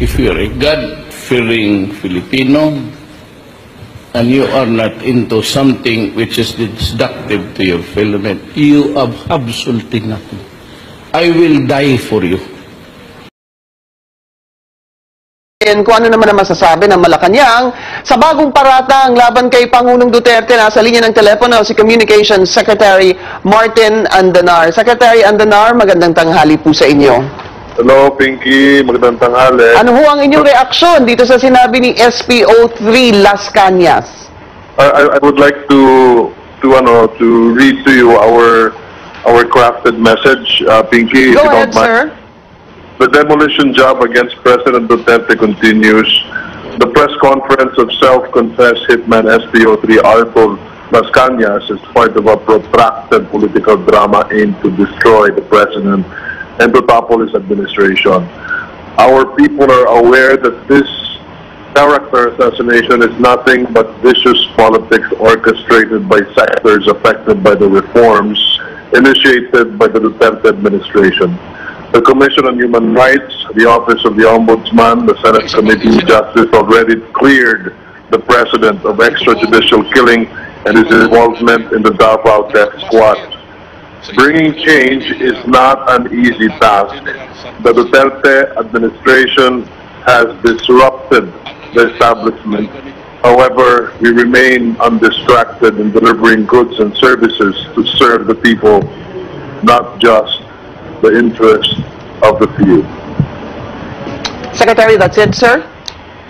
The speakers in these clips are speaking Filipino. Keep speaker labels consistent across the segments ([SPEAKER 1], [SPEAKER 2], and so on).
[SPEAKER 1] if you're a God-fearing Filipino and you are not into something which is destructive to your fellow men, you have absolutely nothing. I will die for you.
[SPEAKER 2] Kung ano naman ang masasabi ng Malacanang sa bagong paratang laban kay Pangulong Duterte. Nasa linya ng telepono si Communications Secretary Martin Andanar. Secretary Andanar, magandang tanghali po sa inyo.
[SPEAKER 3] Hello, Pinky. Magandang tanghali.
[SPEAKER 2] Ano ho ang inyong reaksyon dito sa sinabi ni SPO3 Las Cañas?
[SPEAKER 3] I would like to read to you our crafted message, Pinky.
[SPEAKER 2] Go
[SPEAKER 3] if you
[SPEAKER 2] ahead,
[SPEAKER 3] don't mind.
[SPEAKER 2] sir.
[SPEAKER 3] The demolition job against President Duterte continues. The press conference of self-confessed hitman SPO3 Arthur Las Cañas is part of a protracted political drama aimed to destroy the president and to topple his administration. Our people are aware that this character assassination is nothing but vicious politics orchestrated by sectors affected by the reforms initiated by the Duterte administration. The Commission on Human Rights, the Office of the Ombudsman, the Senate Committee on Justice already cleared the President of extrajudicial killing and his involvement in the Davao Death Squad. Bringing change is not an easy task. The Duterte administration has disrupted the establishment. However, we remain undistracted in delivering goods and services to serve the people, not just the interest of the few.
[SPEAKER 2] Secretary, that's it, sir?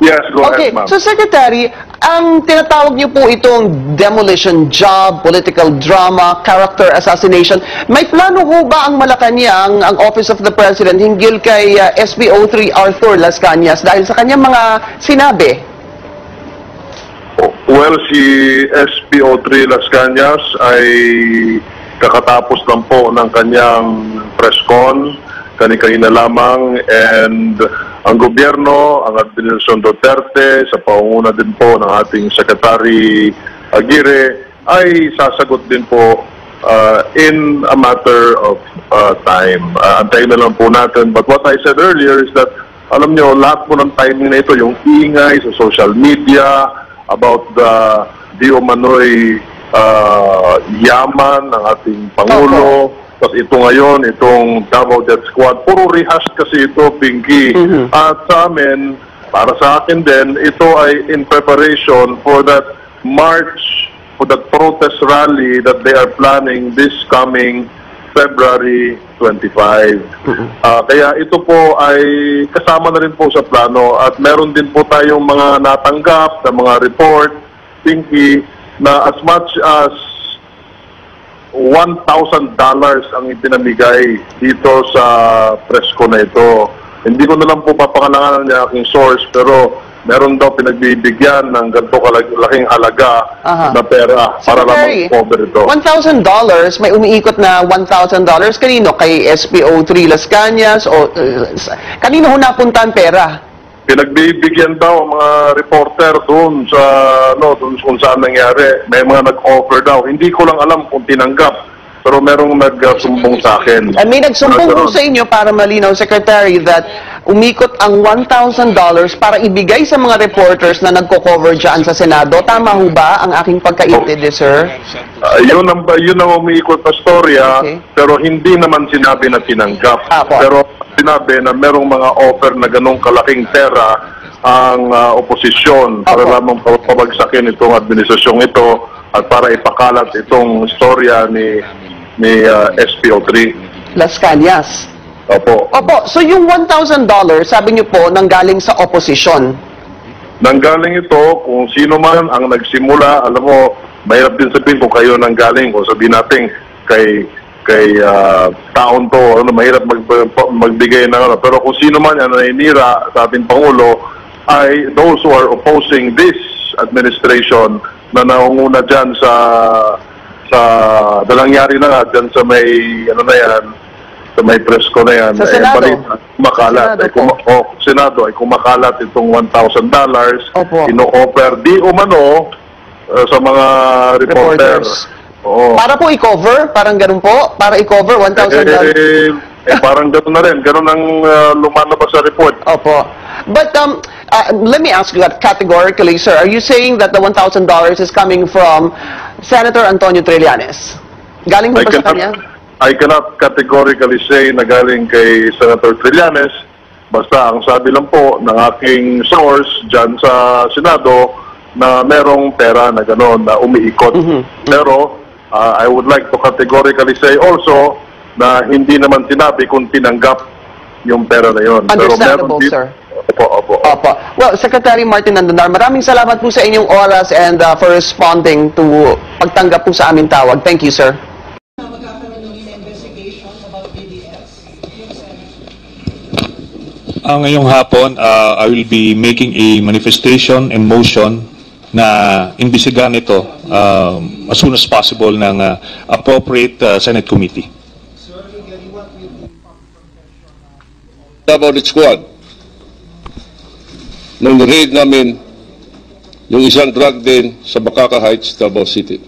[SPEAKER 3] Yes, go
[SPEAKER 2] Okay,
[SPEAKER 3] ahead, ma'am.
[SPEAKER 2] so Secretary, ang tinatawag niyo po itong demolition job, political drama, character assassination, may plano ho ba ang Malacanang, ang Office of the President, hinggil kay SPO3 Arthur Las Cañas dahil sa kanyang mga sinabi?
[SPEAKER 3] Well, si SPO3 Las Cañas ay kakatapos lang po ng kanyang press con, kani-kanina lamang, and ang gobyerno, ang Administrasyon Duterte, sa pangunguna din po ng ating Secretary Aguirre, ay sasagot din po in a matter of time. Antayin na lang po natin. But what I said earlier is that, alam nyo, lahat po ng timing na ito, yung ingay sa social media about the di umano'y yaman ng ating Pangulo. Tapos ito ngayon, itong Davao Death Squad, puro rehash kasi ito, Pinky. At sa amin, para sa akin din, ito ay in preparation for that march, for that protest rally that they are planning this coming February 25. Kaya ito po ay kasama na rin po sa plano at meron din po tayong mga natanggap na mga report, Pinky, na as much as $1,000 ang ipinamigay dito sa presko na ito. Hindi ko na lang po papangalanganan niya aking source, pero meron daw pinagbibigyan ng ganito kalaking halaga na pera para lang mag-cover ito.
[SPEAKER 2] $1,000, may umiikot na $1,000. Kanino? Kay SPO3 Las Cañas? O kanino ho napunta ang pera?
[SPEAKER 3] Pinagbibigyan daw ang mga reporter doon sa doon kung saan nangyari. May mga nag-offer daw. Hindi ko lang alam kung tinanggap, pero merong nagsumbong sa akin.
[SPEAKER 2] May nagsumbong po sa inyo para malinaw, Secretary, that umikot ang $1,000 para ibigay sa mga reporters na nagko-cover dyan sa Senado. Tama ho ba ang aking pagkaintindi, sir?
[SPEAKER 3] Yun ang umiikot na storya, pero hindi naman sinabi na tinanggap. Pero sinabi na merong mga offer na ganong kalaking pera ang oposisyon para lamang pabagsakin itong administrasyong ito at para ipakalat itong storya ni SPO3
[SPEAKER 2] Las Cañas.
[SPEAKER 3] Opo.
[SPEAKER 2] So yung $1,000, sabi niyo po, nanggaling sa oposisyon.
[SPEAKER 3] Nanggaling ito, kung sino man ang nagsimula, alam mo, mahirap din sabihin kung kayo nanggaling, kung sabihin natin kay taon to, mahirap magbigay ng pero kung sino man ang naninira sa ating Pangulo ay those who are opposing this administration na naunguna dyan sa nangyari na nga dyan sa may sa may presko na yan,
[SPEAKER 2] sa Senado.
[SPEAKER 3] Kumakalat. Senado ay kumakalat itong $1,000, ino-offer di umano sa mga reporters.
[SPEAKER 2] Para po i-cover? Parang ganun po? Para i-cover $1,000?
[SPEAKER 3] Parang gano'n na rin. Gano'n ang lumalabas sa report.
[SPEAKER 2] Opo. But let me ask you that categorically, sir. Are you saying that the $1,000 is coming from Senator Antonio Trillanes? Galing mo ba sa kanya?
[SPEAKER 3] I cannot categorically say na galing kay Senator Trillanes. Basta ang sabi lang po ng aking source dyan sa Senado na merong pera na gano'n na umiikot. Pero I would like to categorically say also na hindi naman sinabi kung tinanggap yung pera na yun.
[SPEAKER 2] Understandable, sir.
[SPEAKER 3] Opo.
[SPEAKER 2] Well, Secretary Martin Andonar, maraming salamat po sa inyong oras and for responding to pagtanggap po sa aming tawag. Thank you, sir.
[SPEAKER 4] Ngayong hapon, I will be making a manifestation and motion na imbisigahan ito as soon as possible ng appropriate Senate committee.
[SPEAKER 5] About its squad. Nung raid namin yung isang drug den sa Bacaca Heights, Davao City.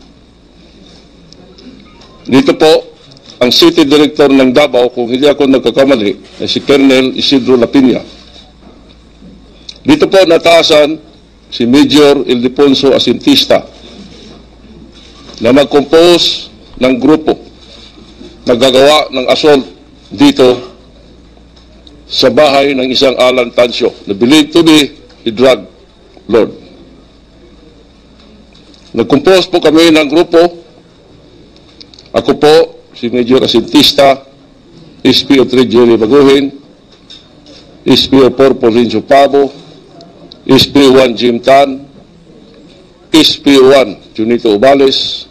[SPEAKER 5] Dito po, ang City Director ng Davao, kung hindi ako nagkakamali, ay si Colonel Isidro Lapina. Dito po nataasan si Major Ildefonso Asintista na mag-compose ng grupo na gagawa ng assault dito sa bahay ng isang Alan Tancio na believed to be a drug lord. Nag-compose po kami ng grupo. Ako po, si Major Asintista, SPO3 Jerry Baguhin, SPO4 Paulincio Pabo, SPO1 Jim Tan, SPO1 Junito Ubales,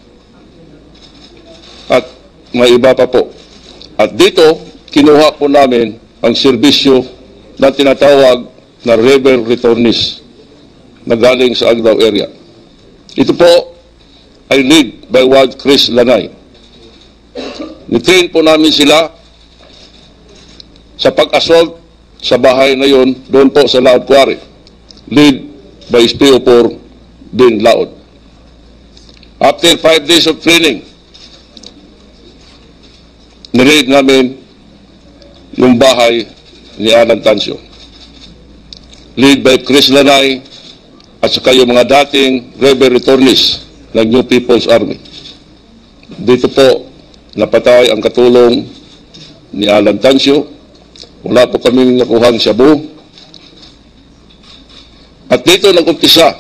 [SPEAKER 5] at may iba pa po. At dito, kinuha po namin ang serbisyo na tinatawag na rebel returnees na galing sa Agdao area. Ito po ay lead by one Chris Lanay. Nitrain po namin sila sa pag-assault sa bahay na yon doon po sa Laod Quarry. Lead by SPO4 din Laod. After 5 days of training, nireid namin yung bahay ni Alan Tancio. Lead by Chris Lanay at saka yung mga dating rebel returnees ng New People's Army. Dito po, napatay ang katulong ni Alan Tancio. Wala po kaming nakuhang shabu. At dito nag-umpisa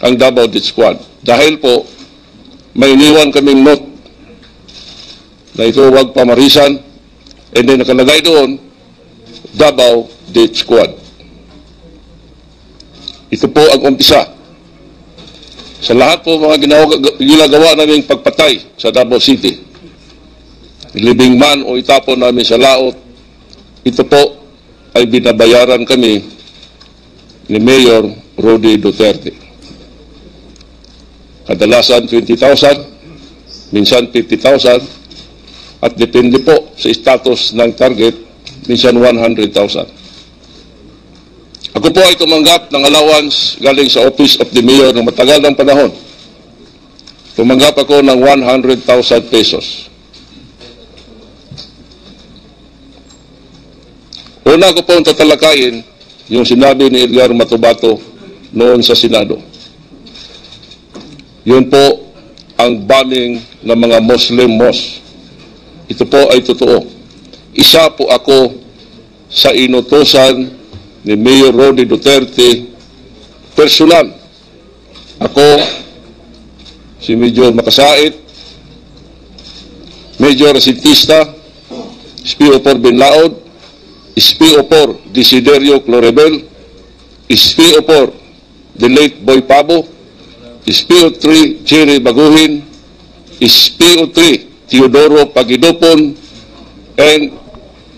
[SPEAKER 5] ang Davao Death Squad. Dahil po, may iniwan kaming note na ito huwag pamarisan, and then nakalagay doon, Davao Death Squad. Ito po ang umpisa. Sa lahat po mga ginagawa naming pagpatay sa Davao City, libing man o itapon namin sa laot, ito po ay binabayaran kami ni Mayor Rody Duterte. Kadalasan 20,000, minsan 50,000, at depende po sa status ng target, minsan 100,000. Ako po ay tumanggap ng allowance galing sa Office of the Mayor ng matagal ng panahon. Tumanggap ako ng 100,000 pesos. Una ko pong tatalakayin yung sinabi ni Edgar Matubato noon sa Senado. Yun po ang bombing ng mga Muslim mosque. Ito po ay totoo. Isa po ako sa inutusan ni Mayor Rody Duterte personal. Ako, si Major Makasait, Major Asintista, SPO4 Binlaod, SPO4 Desiderio Clorebel, SPO4 the late Boy Pabo, SPO3 Jerry Baguhin, SPO3 Teodoro Pagidopon, and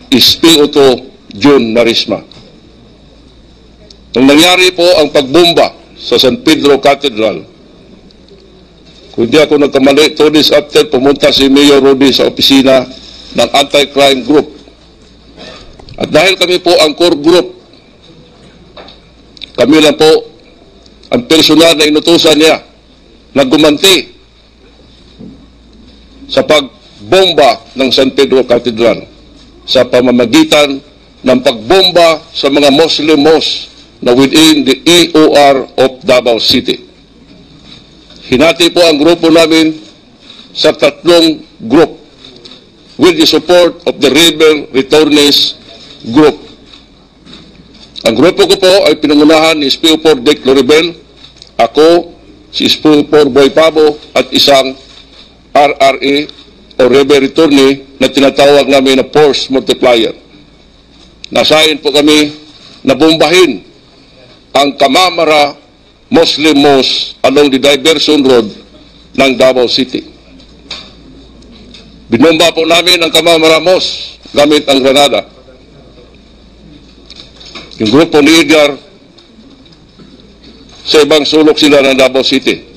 [SPEAKER 5] SPO2 June Marisma. Nung nangyari po ang pagbomba sa San Pedro Cathedral, kung hindi ako nagkamali, 2 days after, pumunta si Mayor Rody sa opisina ng anti-crime group. At dahil kami po ang core group, kami lang po ang personal na inutusan niya na gumanti sa pagbomba ng San Pedro Cathedral. sa pamamagitan ng pagbomba sa mga Muslim mosques na within the EOR of Davao City. Hinati po ang grupo namin sa 3 group with the support of the Rebel Returnees Group. Ang grupo ko po ay pinangunahan ni SPO4 Dick Loribel, ako, si SPO4 Boy Pabo at isang RRA o Rebel Returnee na tinatawag namin na Force Multiplier. Nasayin po kami na bombahin ang Kamamara Muslim Mosque along the Diversion Road ng Davao City. Binomba po namin ang Kamamara Mosque gamit ang granada. Yung grupo ni Edgar, sa ibang sulok sila ng Davao City.